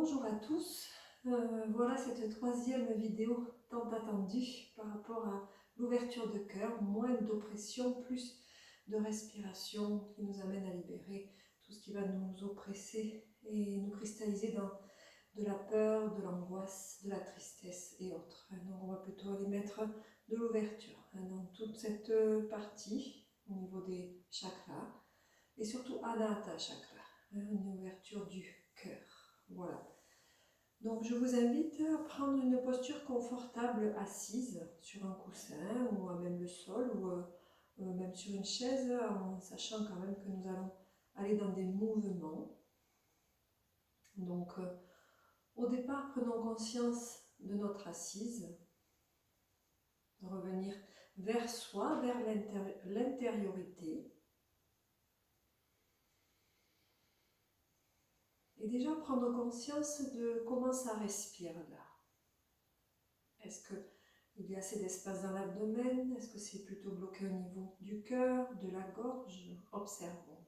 Bonjour à tous, voilà cette troisième vidéo tant attendue par rapport à l'ouverture de cœur, moins d'oppression, plus de respiration qui nous amène à libérer tout ce qui va nous oppresser et nous cristalliser dans de la peur, de l'angoisse, de la tristesse et autres. Donc on va plutôt aller mettre de l'ouverture dans toute cette partie au niveau des chakras et surtout Anahata Chakra, une ouverture du cœur. Voilà. Donc je vous invite à prendre une posture confortable assise sur un coussin ou à même le sol ou même sur une chaise, en sachant quand même que nous allons aller dans des mouvements. Donc au départ, prenons conscience de notre assise, de revenir vers soi, vers l'intériorité. Et déjà prendre conscience de comment ça respire là. Est-ce qu'il y a assez d'espace dans l'abdomen? Est-ce que c'est plutôt bloqué au niveau du cœur, de la gorge? Observons.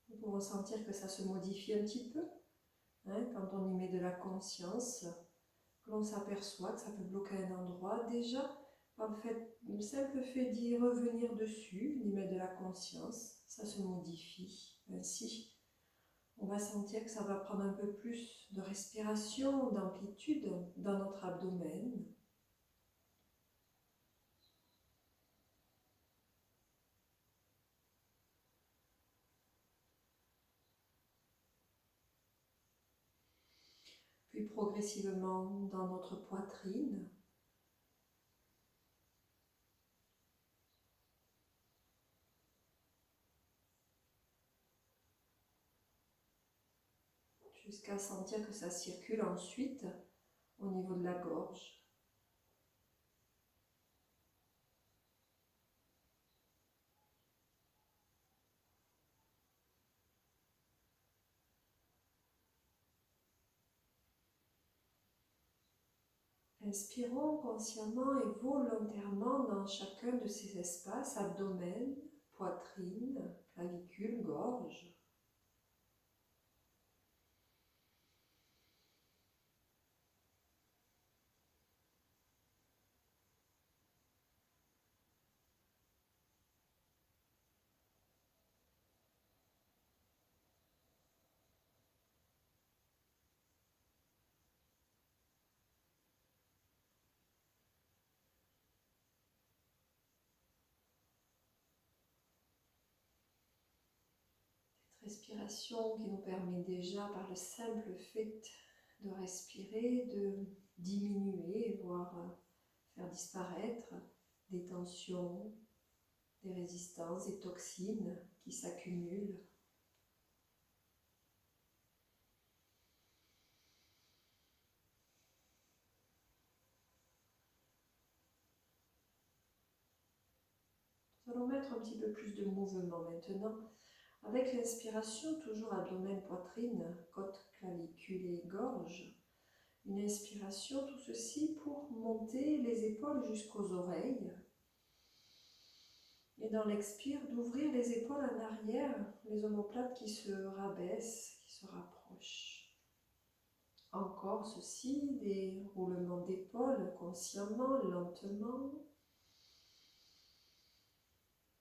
Vous pouvez sentir que ça se modifie un petit peu quand on y met de la conscience, que l'on s'aperçoit que ça peut bloquer un endroit. Déjà, par le simple fait d'y revenir dessus, d'y mettre de la conscience, ça se modifie. Ainsi, on va sentir que ça va prendre un peu plus de respiration, d'amplitude dans notre abdomen. Puis progressivement dans notre poitrine. Jusqu'à sentir que ça circule ensuite au niveau de la gorge. Inspirons consciemment et volontairement dans chacun de ces espaces, abdomen, poitrine, clavicule, gorge. Respiration qui nous permet déjà, par le simple fait de respirer, de diminuer, voire faire disparaître des tensions, des résistances, des toxines qui s'accumulent. Nous allons mettre un petit peu plus de mouvement maintenant. Avec l'inspiration, toujours abdomen, poitrine, côte, clavicule et gorge. Une inspiration, tout ceci pour monter les épaules jusqu'aux oreilles. Et dans l'expire, d'ouvrir les épaules en arrière, les omoplates qui se rabaissent, qui se rapprochent. Encore ceci, des roulements d'épaules consciemment, lentement.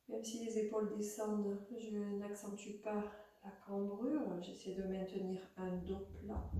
Même si les épaules descendent, je n'accentue pas la cambrure, j'essaie de maintenir un dos plat.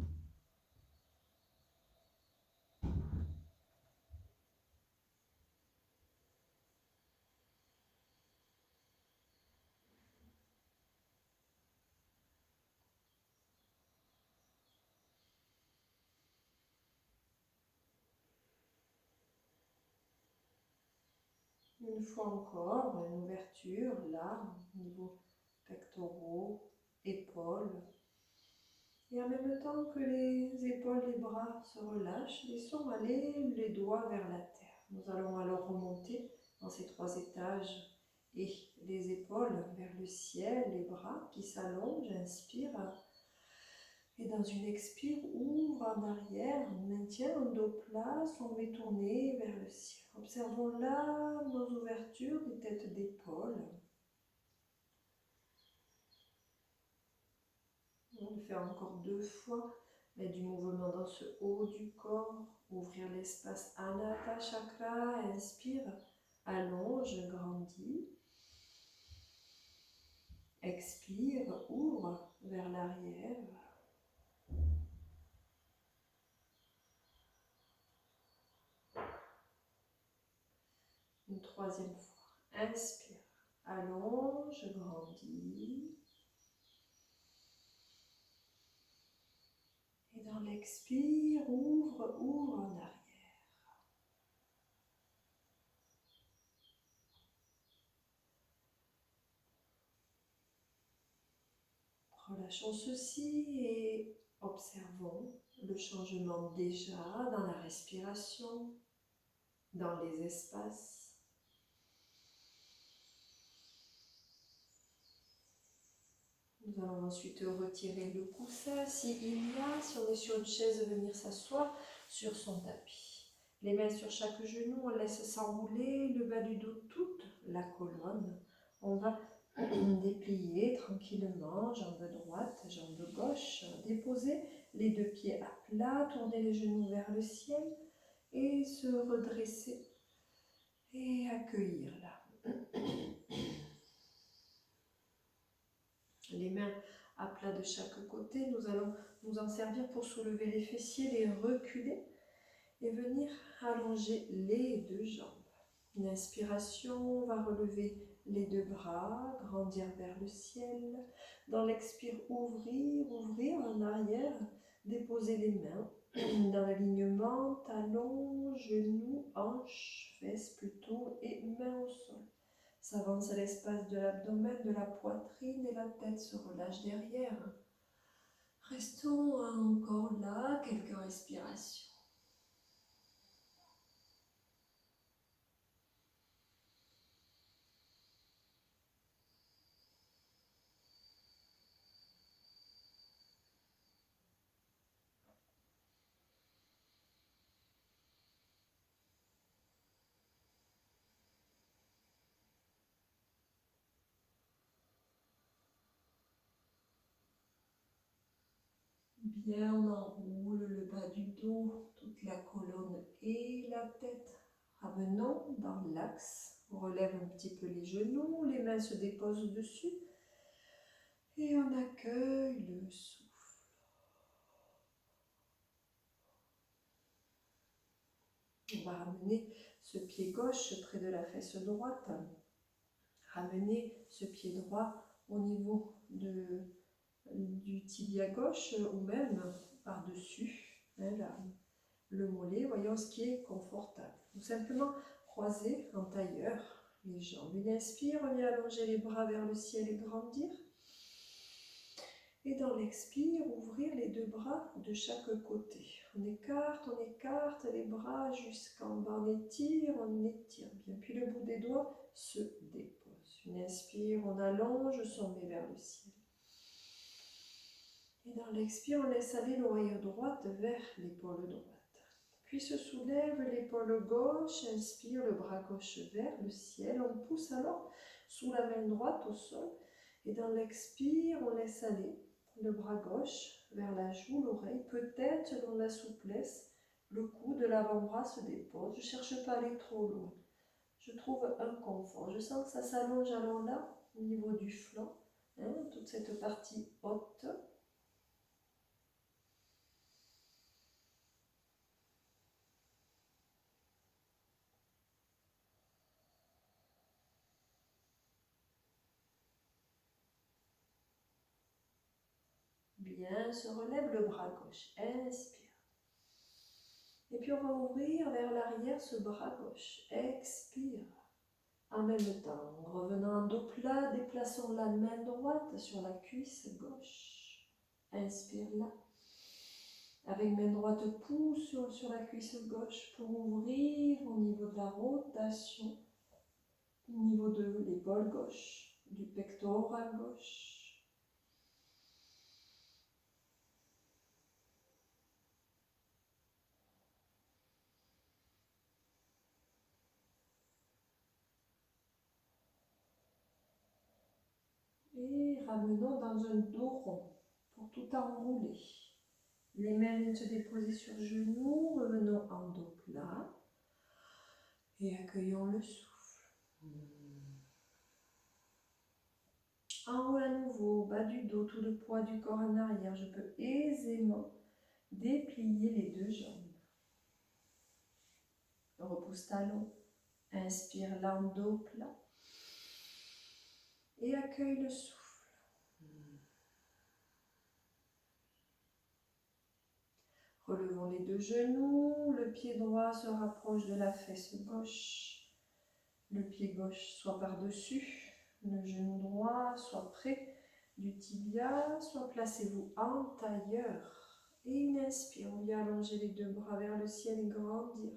Une fois encore, une ouverture là, au niveau pectoraux, épaules. Et en même temps que les épaules, les bras se relâchent, laissons aller les doigts vers la terre. Nous allons alors remonter dans ces 3 étages et les épaules vers le ciel, les bras qui s'allongent, inspire. Et dans une expire, ouvre en arrière, on maintient un dos plat, on met tourner vers le ciel. Observons là nos ouvertures des têtes d'épaule. On va le faire encore 2 fois. Mettre du mouvement dans ce haut du corps. Ouvrir l'espace Anahata Chakra. Inspire, allonge, grandis. Expire, ouvre vers l'arrière. Une 3e fois. Inspire, allonge, grandis. Et dans l'expire, ouvre en arrière. Relâchons ceci et observons le changement déjà dans la respiration, dans les espaces. Nous allons ensuite retirer le coussin s'il y a, si on est sur une chaise, venir s'asseoir sur son tapis. Les mains sur chaque genou, on laisse s'enrouler le bas du dos, toute la colonne. On va déplier tranquillement, jambe droite, jambe gauche, déposer les 2 pieds à plat, tourner les genoux vers le ciel et se redresser et accueillir là. Les mains à plat de chaque côté, nous allons nous en servir pour soulever les fessiers, les reculer et venir allonger les 2 jambes. Une inspiration, on va relever les 2 bras, grandir vers le ciel. Dans l'expire, ouvrir en arrière, déposer les mains dans l'alignement, talons, genoux, hanches, fesses plutôt et mains au sol. S'avance à l'espace de l'abdomen, de la poitrine et la tête se relâche derrière. Restons encore là, quelques respirations. Bien, on enroule le bas du dos, toute la colonne et la tête. Ramenons dans l'axe. On relève un petit peu les genoux, les mains se déposent dessus. Et on accueille le souffle. On va ramener ce pied gauche près de la fesse droite. Ramener ce pied droit au niveau du tibia gauche ou même par-dessus le mollet. Voyons ce qui est confortable. Tout simplement croiser en tailleur les jambes. Une inspire, on vient allonger les bras vers le ciel et grandir. Et dans l'expire, ouvrir les 2 bras de chaque côté. On écarte les bras jusqu'en bas, on étire bien. Puis le bout des doigts se dépose. Une inspire, on allonge, on met vers le ciel. Et dans l'expire, on laisse aller l'oreille droite vers l'épaule droite. Puis se soulève l'épaule gauche, inspire le bras gauche vers le ciel. On pousse alors sous la main droite au sol. Et dans l'expire, on laisse aller le bras gauche vers la joue, l'oreille. Peut-être, selon la souplesse, le cou de l'avant-bras se dépose. Je ne cherche pas à aller trop loin. Je trouve un confort. Je sens que ça s'allonge alors là, au niveau du flanc, toute cette partie haute. Bien, se relève le bras gauche. Inspire. Et puis on va ouvrir vers l'arrière ce bras gauche. Expire. En même temps, revenant en dos plat, déplaçons la main droite sur la cuisse gauche. Inspire là. Avec main droite, pousse sur la cuisse gauche pour ouvrir au niveau de la rotation, au niveau de l'épaule gauche, du pectoral gauche. Et ramenons dans un dos rond pour tout enrouler. Les mains viennent se déposer sur le genou, revenons en dos plat et accueillons le souffle. Enroule à nouveau, bas du dos, tout le poids du corps en arrière. Je peux aisément déplier les deux jambes. Repousse talon, inspire l'endo plat et accueille le souffle. Relevons les deux genoux, le pied droit se rapproche de la fesse gauche, le pied gauche soit par-dessus, le genou droit soit près du tibia, soit placez-vous en tailleur. Et une inspire, on vient allonger les deux bras vers le ciel et grandir.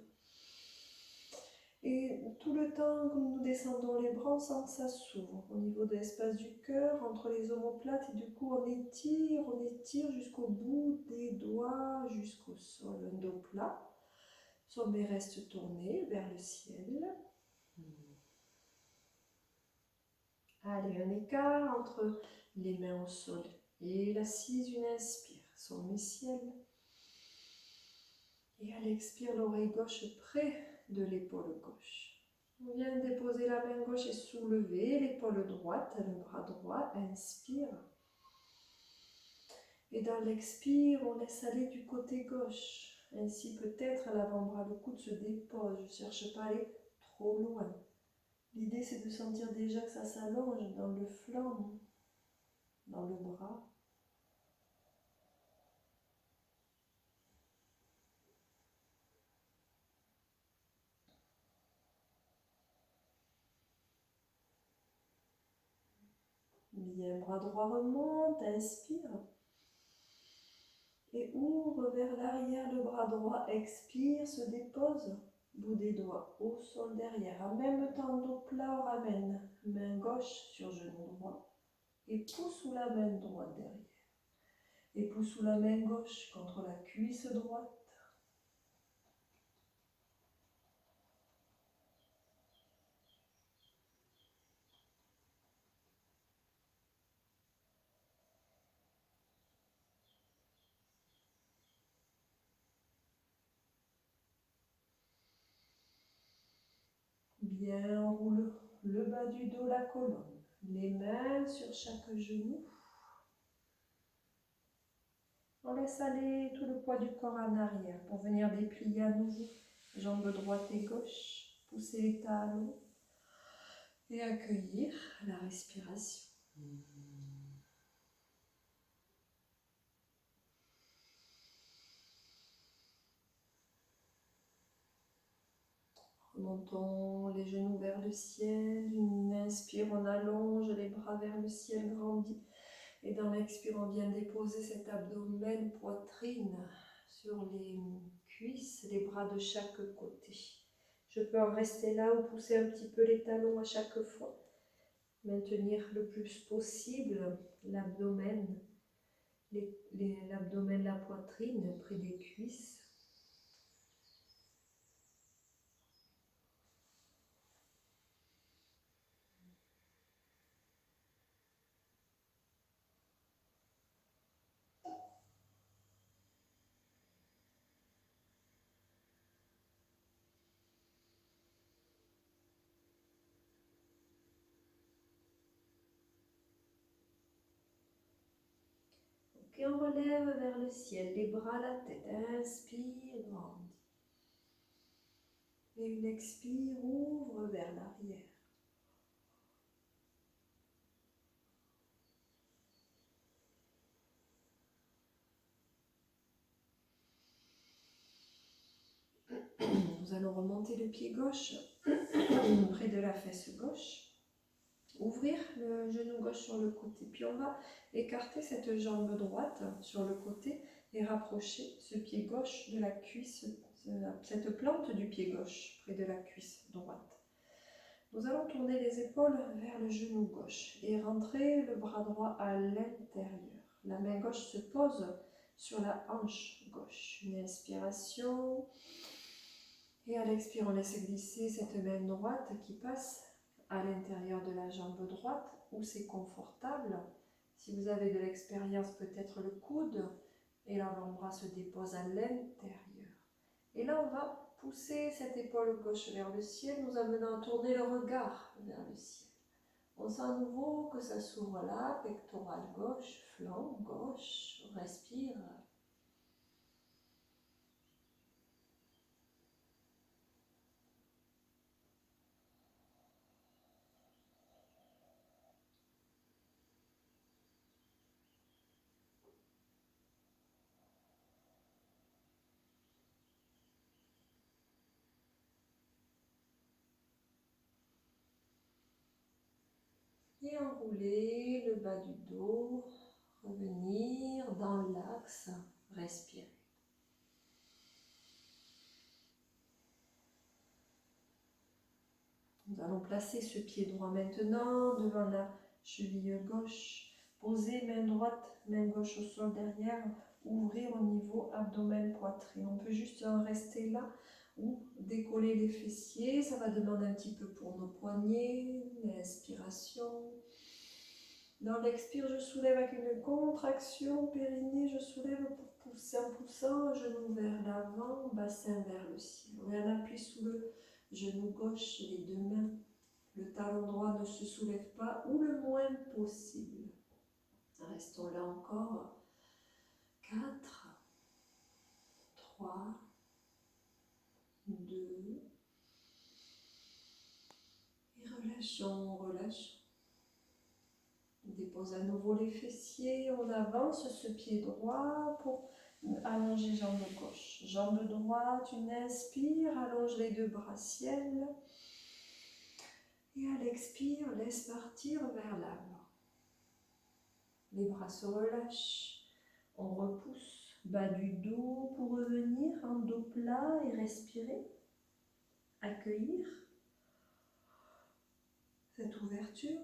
Et tout le temps que nous descendons les bras, on sent que ça s'ouvre au niveau de l'espace du cœur, entre les omoplates, et du coup on étire jusqu'au bout des doigts, jusqu'au sol, un dos plat. Sommet reste tourné vers le ciel. Allez, un écart entre les mains au sol et l'assise, une inspire, sommet ciel. Et à l'expire, l'oreille gauche près de l'épaule gauche. On vient déposer la main gauche et soulever l'épaule droite, le bras droit, inspire. Et dans l'expire, on laisse aller du côté gauche. Ainsi peut-être l'avant-bras, le coude se dépose. Je ne cherche pas à aller trop loin. L'idée c'est de sentir déjà que ça s'allonge dans le flanc, dans le bras. Bien, bras droit remonte, inspire. Et ouvre vers l'arrière le bras droit, expire, se dépose. Bout des doigts au sol derrière. En même temps, dos plat, on ramène main gauche sur genou droit. Et pousse sous la main droite derrière. Et pousse sous la main gauche contre la cuisse droite. Bien, on roule le bas du dos, la colonne. Les mains sur chaque genou. On laisse aller tout le poids du corps en arrière pour venir déplier à nouveau. Jambes droite et gauche. Pousser les talons. Et accueillir la respiration. Remontons les genoux vers le ciel. Une inspire, on allonge les bras vers le ciel, grandit. Et dans l'expire, on vient déposer cet abdomen, poitrine sur les cuisses, les bras de chaque côté. Je peux en rester là ou pousser un petit peu les talons à chaque fois. Maintenir le plus possible l'abdomen, l'abdomen, la poitrine près des cuisses. Et on relève vers le ciel, les bras, la tête. Inspire, grandis. Et une expire, ouvre vers l'arrière. Nous allons remonter le pied gauche près de la fesse gauche. Ouvrir le genou gauche sur le côté. Puis on va écarter cette jambe droite sur le côté et rapprocher ce pied gauche de la cuisse, cette plante du pied gauche près de la cuisse droite. Nous allons tourner les épaules vers le genou gauche et rentrer le bras droit à l'intérieur. La main gauche se pose sur la hanche gauche. Une inspiration. Et à l'expire, on laisse glisser cette main droite qui passe à l'intérieur de la jambe droite où c'est confortable. Si vous avez de l'expérience, peut-être le coude, et l'avant-bras se dépose à l'intérieur. Et là, on va pousser cette épaule gauche vers le ciel, nous amenant à tourner le regard vers le ciel. On sent à nouveau que ça s'ouvre là, pectoral gauche, flanc gauche, on respire. Et enrouler le bas du dos, revenir dans l'axe, respirer. Nous allons placer ce pied droit maintenant devant la cheville gauche. Poser main droite, main gauche au sol derrière, ouvrir au niveau abdomen, poitrine. On peut juste en rester là ou décoller les fessiers. Ça va demander un petit peu pour nos poignets, l'inspiration. Dans l'expire, je soulève avec une contraction périnée, je soulève pour pousser en poussant, genou vers l'avant, bassin vers le ciel. On met un appui sous le genou gauche, les deux mains. Le talon droit ne se soulève pas ou le moins possible. Restons là encore. 4, 3, 2. Et relâchons, relâchons. On dépose à nouveau les fessiers, on avance ce pied droit pour allonger jambe gauche. Jambe droite, une inspire, allonge les deux bras ciel. Et à l'expire, laisse partir vers l'avant. Les bras se relâchent, on repousse, bas du dos pour revenir en dos plat et respirer. Accueillir cette ouverture.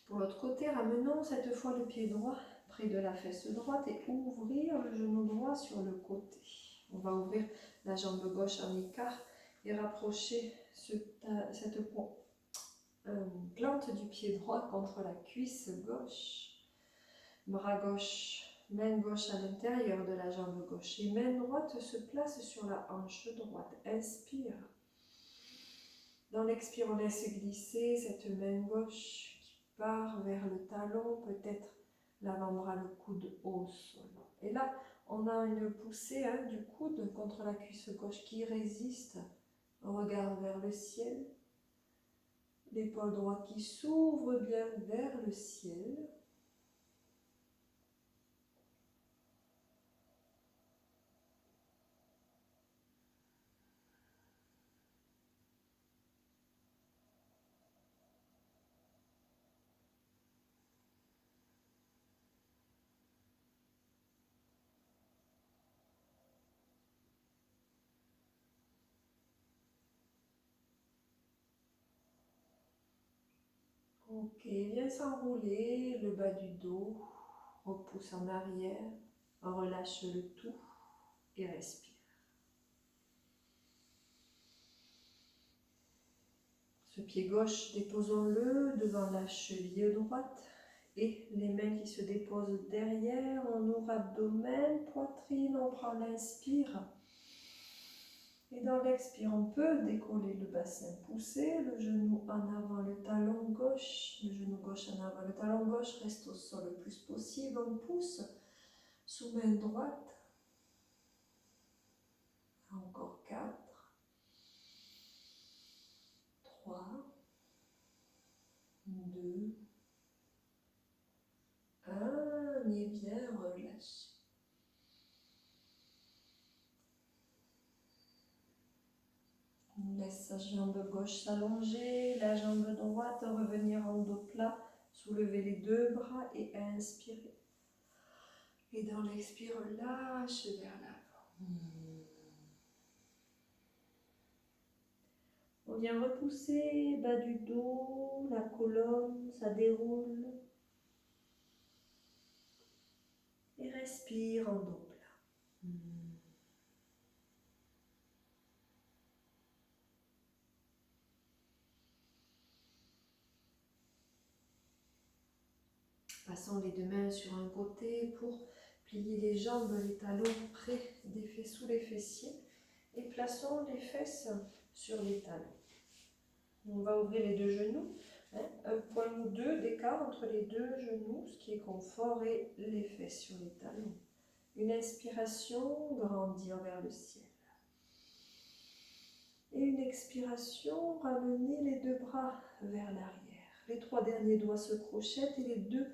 Pour l'autre côté, ramenons cette fois le pied droit près de la fesse droite et ouvrir le genou droit sur le côté. On va ouvrir la jambe gauche en écart et rapprocher cette plante du pied droit contre la cuisse gauche. Bras gauche, main gauche à l'intérieur de la jambe gauche et main droite se place sur la hanche droite. Inspire. Dans l'expire, on laisse glisser cette main gauche part vers le talon, peut-être l'avant-bras, le coude au sol. Et là, on a une poussée du coude contre la cuisse gauche qui résiste. On regarde vers le ciel. L'épaule droite qui s'ouvre bien vers le ciel. Ok, viens s'enrouler le bas du dos, repousse en arrière, relâche le tout et respire. Ce pied gauche, déposons-le devant la cheville droite et les mains qui se déposent derrière, on ouvre abdomen, poitrine, on prend l'inspire. Et dans l'expire, on peut décoller le bassin, pousser le genou en avant, le talon gauche, le genou gauche en avant, le talon gauche reste au sol le plus possible, on pousse sous main droite. Encore 4, 3, 2, 1, et bien relâche. On laisse sa jambe gauche s'allonger, la jambe droite revenir en dos plat, soulever les deux bras et inspirer. Et dans l'expire, lâche vers l'avant. On vient repousser, bas du dos, la colonne, ça déroule. Et respire en dos plat. Passons les deux mains sur un côté pour plier les jambes, les talons sous les fessiers. Et plaçons les fesses sur les talons. On va ouvrir les deux genoux. Un point ou deux d'écart entre les deux genoux, ce qui est confort, et les fesses sur les talons. Une inspiration, grandir vers le ciel. Et une expiration, ramener les deux bras vers l'arrière. Les trois derniers doigts se crochettent et les deux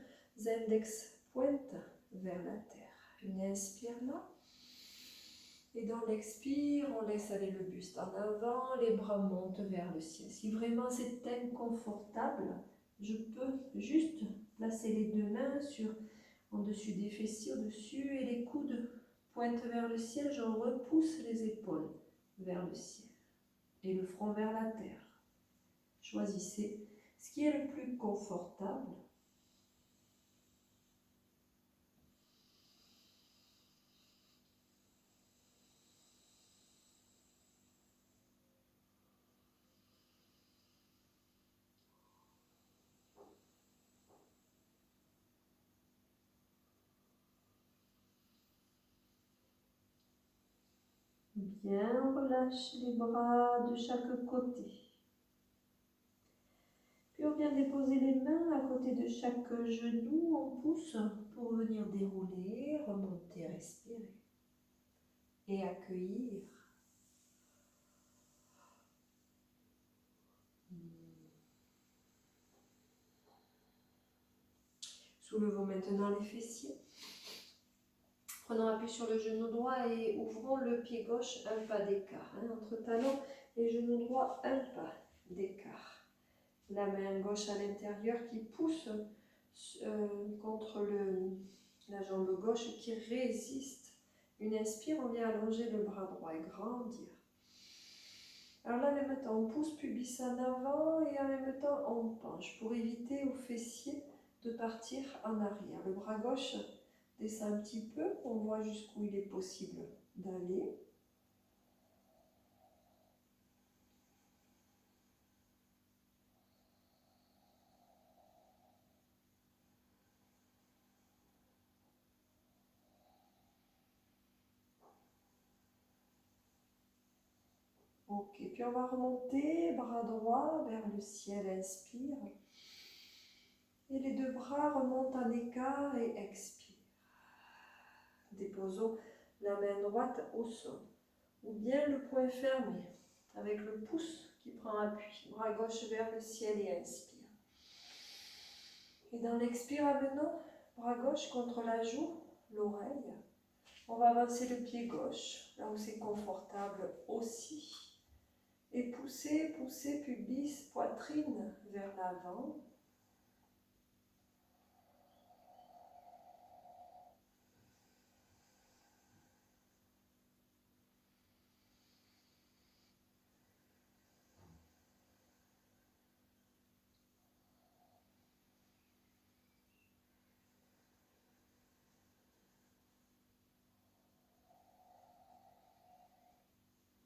index pointent vers la terre. Une inspire là. Et dans l'expire, on laisse aller le buste en avant, les bras montent vers le ciel. Si vraiment c'est inconfortable, je peux juste placer les deux mains en dessus des fessiers, au-dessus, et les coudes pointent vers le ciel. Je repousse les épaules vers le ciel et le front vers la terre. Choisissez ce qui est le plus confortable. Bien, relâche les bras de chaque côté. Puis on vient déposer les mains à côté de chaque genou, on pousse pour venir dérouler, remonter, respirer et accueillir. Soulevons maintenant les fessiers. Prenons appui sur le genou droit et ouvrons le pied gauche un pas d'écart. Entre talon et genou droit, un pas d'écart. La main gauche à l'intérieur qui pousse contre la jambe gauche qui résiste. Une inspire, on vient allonger le bras droit et grandir. Alors là, en même temps, on pousse pubis en avant et en même temps, on penche pour éviter aux fessiers de partir en arrière. Le bras gauche descend un petit peu, on voit jusqu'où il est possible d'aller. Ok, puis on va remonter, bras droit vers le ciel, inspire. Et les deux bras remontent en écart et expire. Déposons la main droite au sol, ou bien le poing fermé, avec le pouce qui prend appui. Bras gauche vers le ciel et inspire. Et dans l'expire, amenons bras gauche contre la joue, l'oreille. On va avancer le pied gauche, là où c'est confortable aussi. Et pousser, pousser, pubis, poitrine vers l'avant.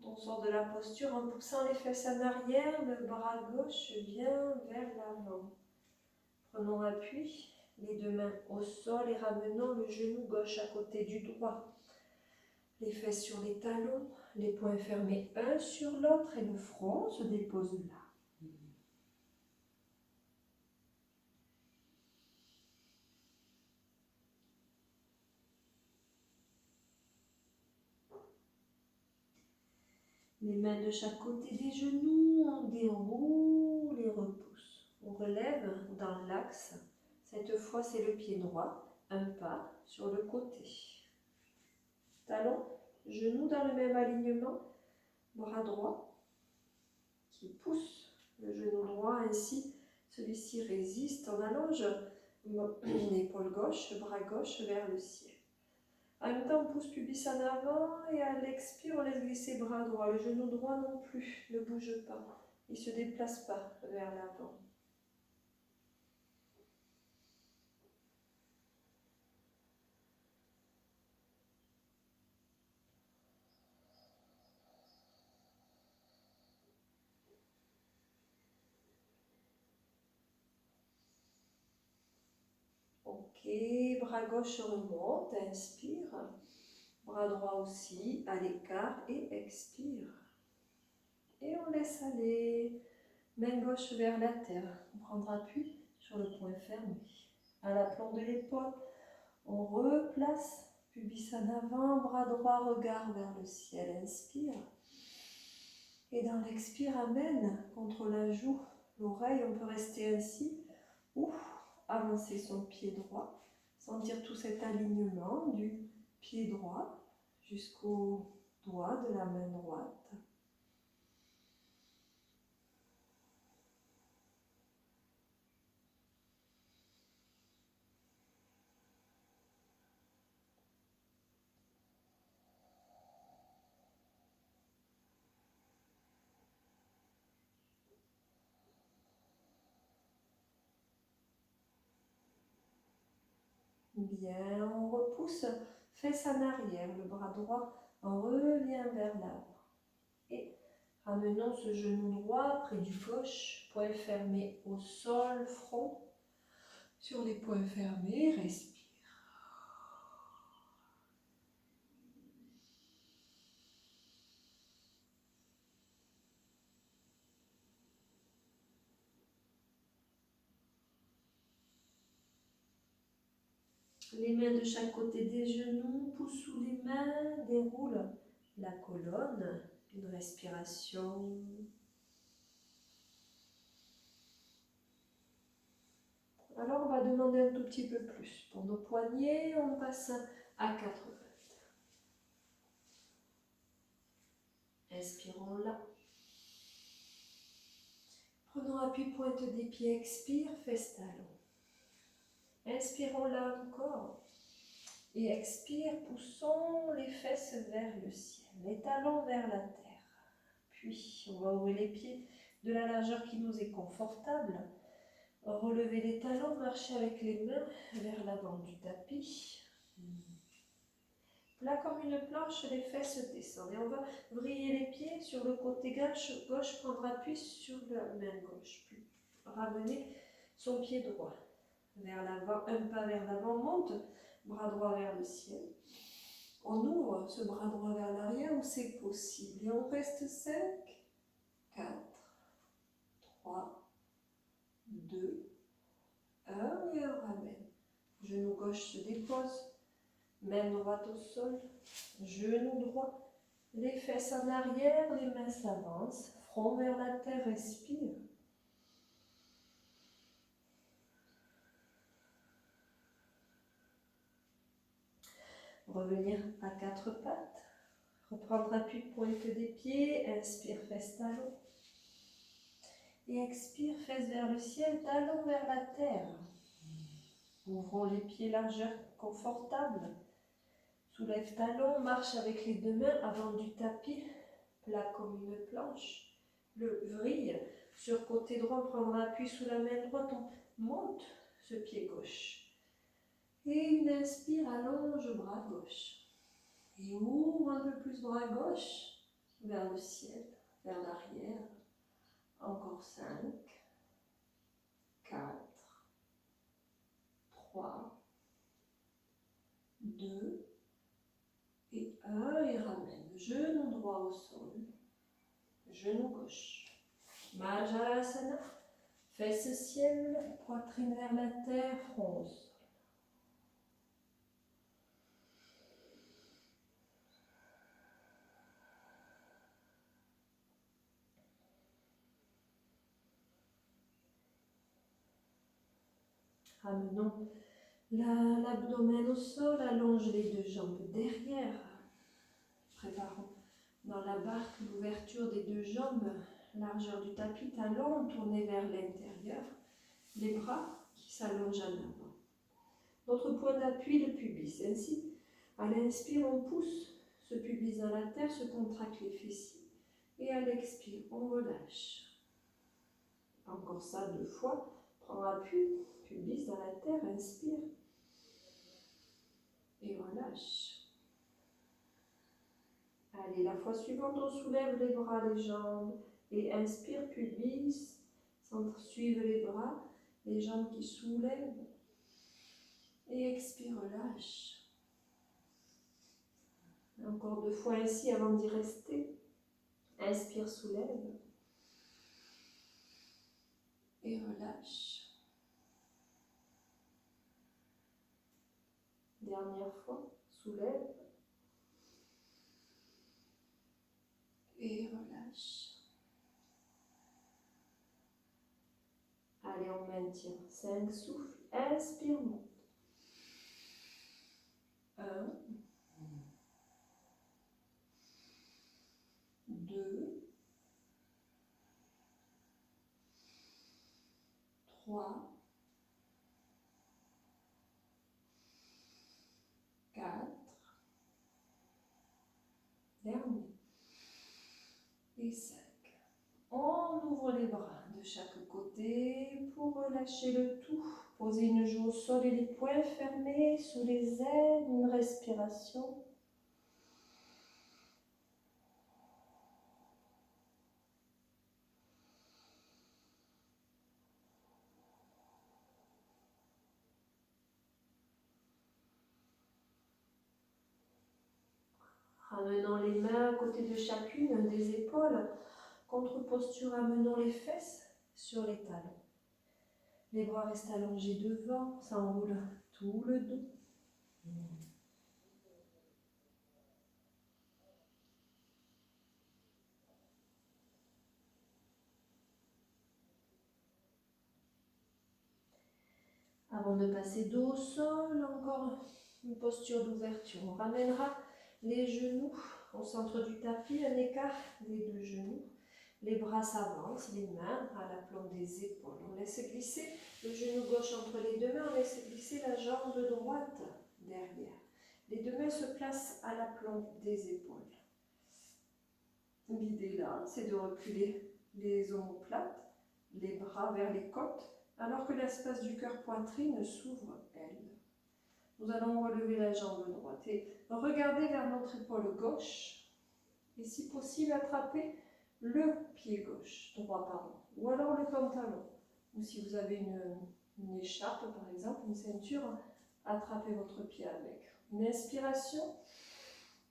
On sort de la posture en poussant les fesses en arrière, le bras gauche vient vers l'avant. Prenons appui, les deux mains au sol et ramenons le genou gauche à côté du droit. Les fesses sur les talons, les poings fermés un sur l'autre et le front se dépose là. Les mains de chaque côté des genoux, on déroule et repousse. On relève dans l'axe. Cette fois, c'est le pied droit, un pas sur le côté. Talon, genou dans le même alignement, bras droit qui pousse le genou droit, ainsi celui-ci résiste. On allonge l'épaule gauche, bras gauche vers le ciel. En même temps, on pousse pubis en avant et à l'expire, on laisse glisser bras droit. Le genou droit non plus ne bouge pas. Il ne se déplace pas vers l'avant. Ok. bras gauche remonte, inspire. Bras droit aussi, à l'écart et expire. Et on laisse aller. Main gauche vers la terre. On prendra appui sur le point fermé. À l'aplomb de l'épaule, on replace. Pubis en avant, bras droit, regard vers le ciel. Inspire. Et dans l'expire, amène contre la joue, l'oreille. On peut rester ainsi ou avancer son pied droit. Sentir tout cet alignement du pied droit jusqu'au doigt de la main droite. Bien, on repousse, fesses en arrière, le bras droit revient vers l'avant. Et ramenons ce genou droit près du gauche, poing fermé au sol, front sur les poings fermés, respire. Les mains de chaque côté des genoux, pouce sous les mains, déroule la colonne, une respiration. Alors on va demander un tout petit peu plus. Pour nos poignets, on passe à 4 pattes. Inspirons là. Prenons appui, pointe des pieds, expire, fesses talons. Inspirons là encore. Et expire, poussons les fesses vers le ciel, les talons vers la terre. Puis, on va ouvrir les pieds de la largeur qui nous est confortable. Relevez les talons, marchez avec les mains vers l'avant du tapis. Plat comme une planche, les fesses descendent. Et on va vriller les pieds sur le côté gauche, prendre appui sur la main gauche. Puis, ramener son pied droit vers l'avant, un pas vers l'avant, monte. Bras droit vers le ciel. On ouvre ce bras droit vers l'arrière où c'est possible. Et on reste 5, 4, 3, 2, 1 et on ramène. Genou gauche se dépose. Main droite au sol. Genou droit. Les fesses en arrière, les mains s'avancent. Front vers la terre, respire. Revenir à 4 pattes. Reprendre appui, pointe des pieds. Inspire, fesses talons. Et expire, fesses vers le ciel, talons vers la terre. Ouvrons les pieds largeur confortable. Soulève talons, marche avec les deux mains avant du tapis. Plat comme une planche. Le vrille. Sur côté droit, prendre appui sous la main droite. On monte ce pied gauche. Et une inspire, allonge bras gauche. Et ouvre un peu plus bras gauche vers le ciel, vers l'arrière. Encore 5, 4, 3, 2 et 1. Et ramène. Genou droit au sol, genou gauche. Majalasana, fesses ciel, poitrine vers la terre, front au sol. Ramenons l'abdomen au sol, allonge les deux jambes derrière. Préparons dans la barque l'ouverture des deux jambes, largeur du tapis, talons tournés vers l'intérieur, les bras qui s'allongent en avant. Notre point d'appui, le pubis. Ainsi, à l'inspire, on pousse ce pubis dans la terre, se contracte les fessiers. Et à l'expire, on relâche. Encore ça 2 fois. Prends appui, pubis dans la terre, inspire. Et relâche. Allez, la fois suivante, on soulève les bras, les jambes. Et inspire, pubis. Centre, suive les bras, les jambes qui soulèvent. Et expire, relâche. Encore 2 fois ainsi avant d'y rester. Inspire, soulève. Et relâche. Dernière fois, soulève. Et relâche. Allez, on maintient. 5 souffles. Inspire, monte. 1, 2, 3, 4, dernier. Et 5. On ouvre les bras de chaque côté pour relâcher le tout. Posez une joue au sol et les poings fermés sous les ailes. Une respiration. Ramenant les mains à côté de chacune des épaules. Contre-posture, amenant les fesses sur les talons. Les bras restent allongés devant, ça enroule tout le dos. Avant de passer dos au sol, encore une posture d'ouverture. On ramènera les genoux au centre du tapis, un écart des 2 genoux. Les bras s'avancent, les mains à l'aplomb des épaules. On laisse glisser le genou gauche entre les 2 mains, on laisse glisser la jambe droite derrière. Les 2 mains se placent à l'aplomb des épaules. L'idée là, c'est de reculer les omoplates, les bras vers les côtes, alors que l'espace du cœur-poitrine s'ouvre, elle. Nous allons relever la jambe droite et regarder vers notre épaule gauche. Et si possible, attraper le pied gauche, droit pardon, ou alors le pantalon. Ou si vous avez une écharpe par exemple, une ceinture, attrapez votre pied avec. Une inspiration.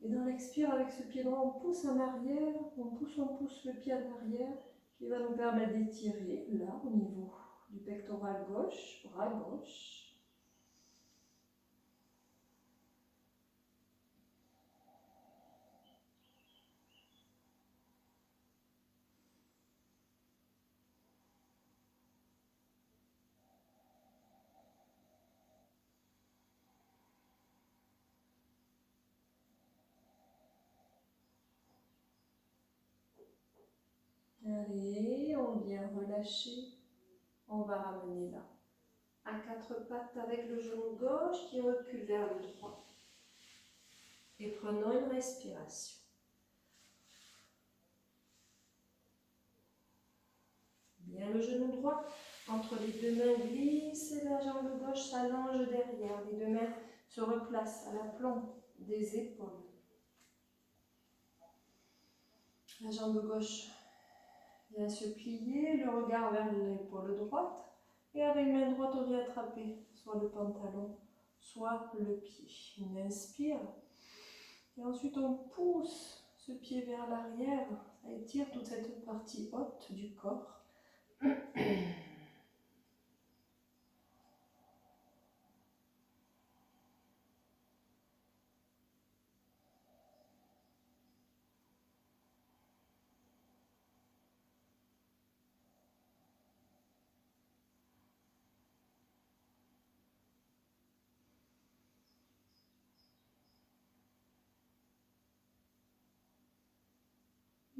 Et dans l'expire, avec ce pied droit, on pousse en arrière, on pousse le pied en arrière, qui va nous permettre d'étirer, là, au niveau du pectoral gauche, bras gauche. Allez, on vient relâcher. On va ramener là, à 4 pattes avec le genou gauche qui recule vers le droit. Et prenons une respiration. Bien le genou droit entre les 2 mains glisse et la jambe gauche s'allonge derrière. Les 2 mains se replacent à l'aplomb des épaules. La jambe gauche vient se plier, le regard vers l'épaule droite. Et avec main droite, on vient attraper soit le pantalon, soit le pied. On inspire. Et ensuite, on pousse ce pied vers l'arrière. Ça étire toute cette partie haute du corps.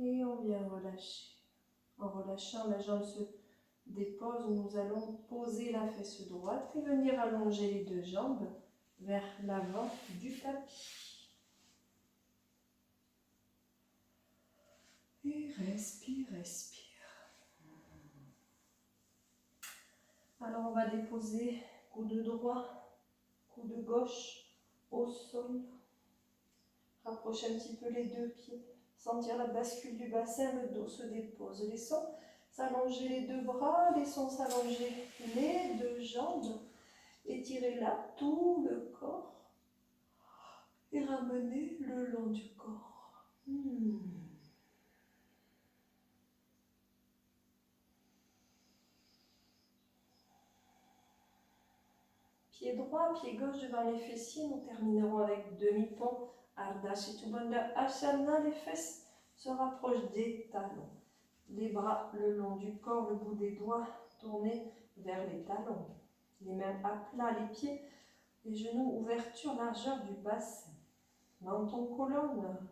Et on vient relâcher. En relâchant, la jambe se dépose. Nous allons poser la fesse droite et venir allonger les 2 jambes vers l'avant du tapis. Et respire, respire. Alors on va déposer coude droit, coude gauche au sol. Rapproche un petit peu les 2 pieds. Sentir la bascule du bassin, le dos se dépose. Laissons s'allonger les 2 bras, laissons s'allonger les 2 jambes. Étirez là tout le corps et ramenez le long du corps. Pied droit, pied gauche devant les fessiers. Nous terminerons avec demi-pont. Ardha Setu Bandha Asana. Les fesses se rapprochent des talons. Les bras le long du corps, le bout des doigts tournés vers les talons. Les mains à plat, les pieds, les genoux, ouverture, largeur du bassin. Menton, colonne.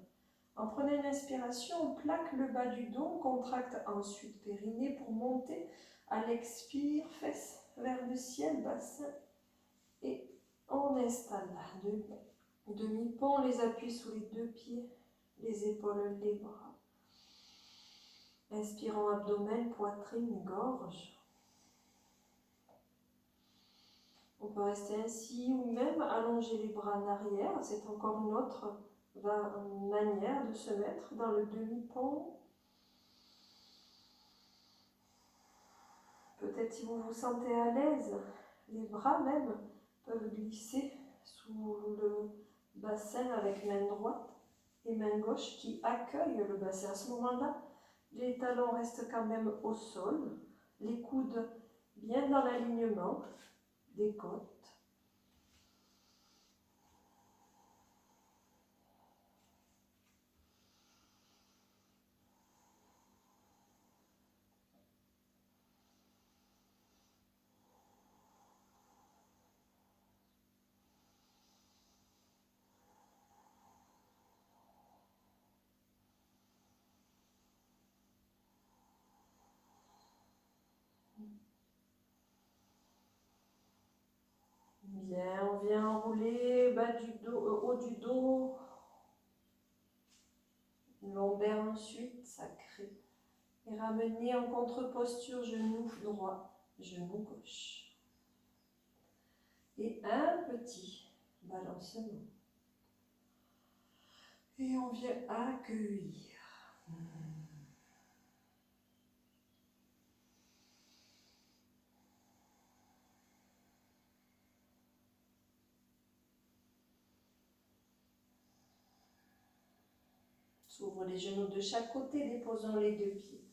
En prenant une inspiration, on plaque le bas du dos, on contracte ensuite périnée pour monter. À l'expire, fesses vers le ciel, bassin. Et on installe là, demi-pont, les appuis sous les deux pieds, les épaules, les bras. Inspirons abdomen, poitrine, gorge. On peut rester ainsi ou même allonger les bras en arrière. C'est encore une autre manière de se mettre dans le demi-pont. Peut-être si vous vous sentez à l'aise, les bras même peuvent glisser sous le bassin avec main droite et main gauche qui accueillent le bassin. À ce moment-là, les talons restent quand même au sol, les coudes bien dans l'alignement des côtes. Bien, on vient enrouler bas du dos, haut du dos, lombaire ensuite, sacré. Et ramener en contre-posture, genou droit, genou gauche. Et un petit balancement. Et on vient accueillir. S'ouvre les genoux de chaque côté, déposons les deux pieds.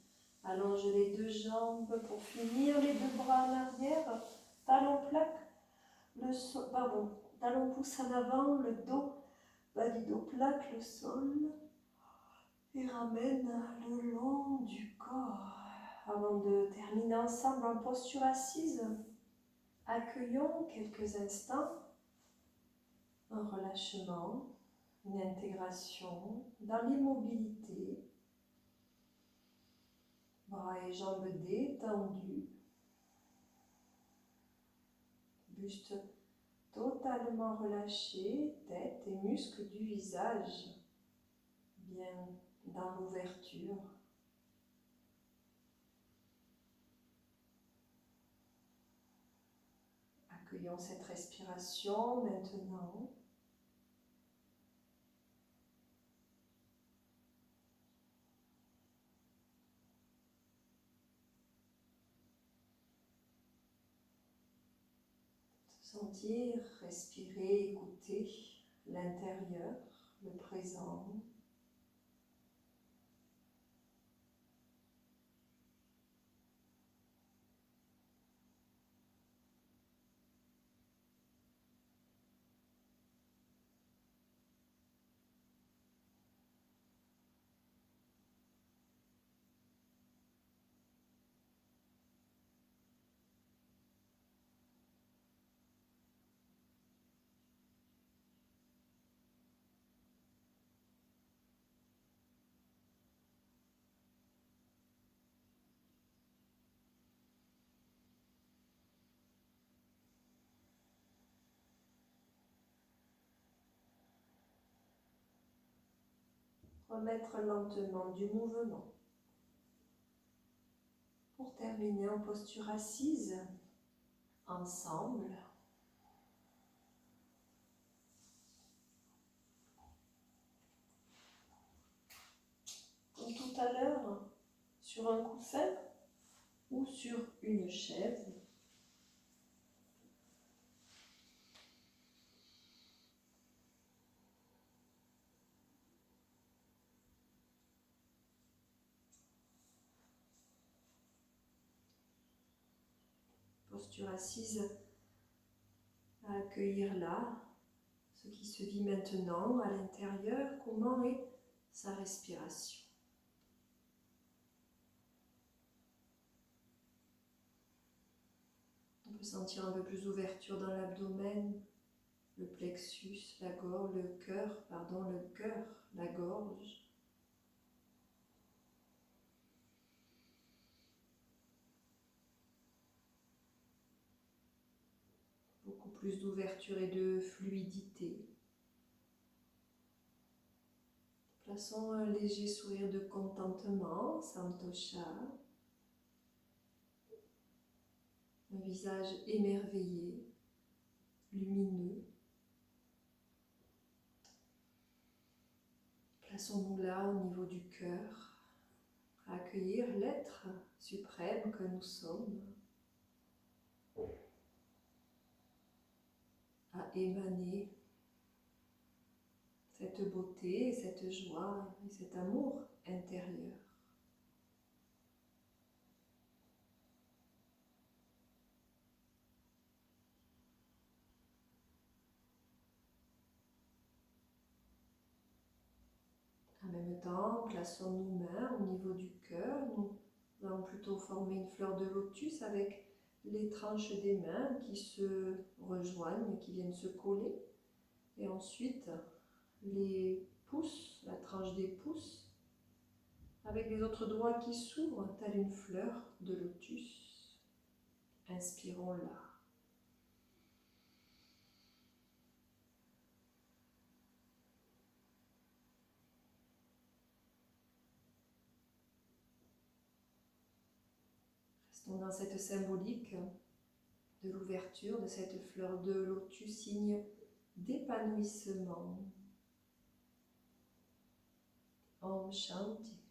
Allonge les deux jambes pour finir, les deux bras en arrière. Talon plaque, talon pousse en avant, le dos, bas du dos plaque le sol. Et ramène le long du corps. Avant de terminer ensemble en posture assise, accueillons quelques instants un relâchement, une intégration dans l'immobilité. Bras et jambes détendus. Buste totalement relâché, tête et muscles du visage bien dans l'ouverture. Accueillons cette respiration maintenant. Sentir, respirer, écouter l'intérieur, le présent. Remettre lentement du mouvement. Pour terminer en posture assise, ensemble. Comme tout à l'heure, sur un coussin ou sur une chaise. posture assise, à accueillir là ce qui se vit maintenant à l'intérieur, comment est sa respiration. On peut sentir un peu plus d'ouverture dans l'abdomen, le plexus, la gorge, le cœur, la gorge. Beaucoup plus d'ouverture et de fluidité. Plaçons un léger sourire de contentement, Santosha. Un visage émerveillé, lumineux. Plaçons-nous là au niveau du cœur, à accueillir l'être suprême que nous sommes, à émaner cette beauté, cette joie et cet amour intérieur. En même temps, plaçons nos mains au niveau du cœur. Nous allons plutôt former une fleur de lotus avec les tranches des mains qui se rejoignent, qui viennent se coller. Et ensuite, les pouces, la tranche des pouces, avec les autres doigts qui s'ouvrent, telle une fleur de lotus. Inspirons là. Restons dans cette symbolique de l'ouverture de cette fleur de lotus, signe d'épanouissement. Om Shanti.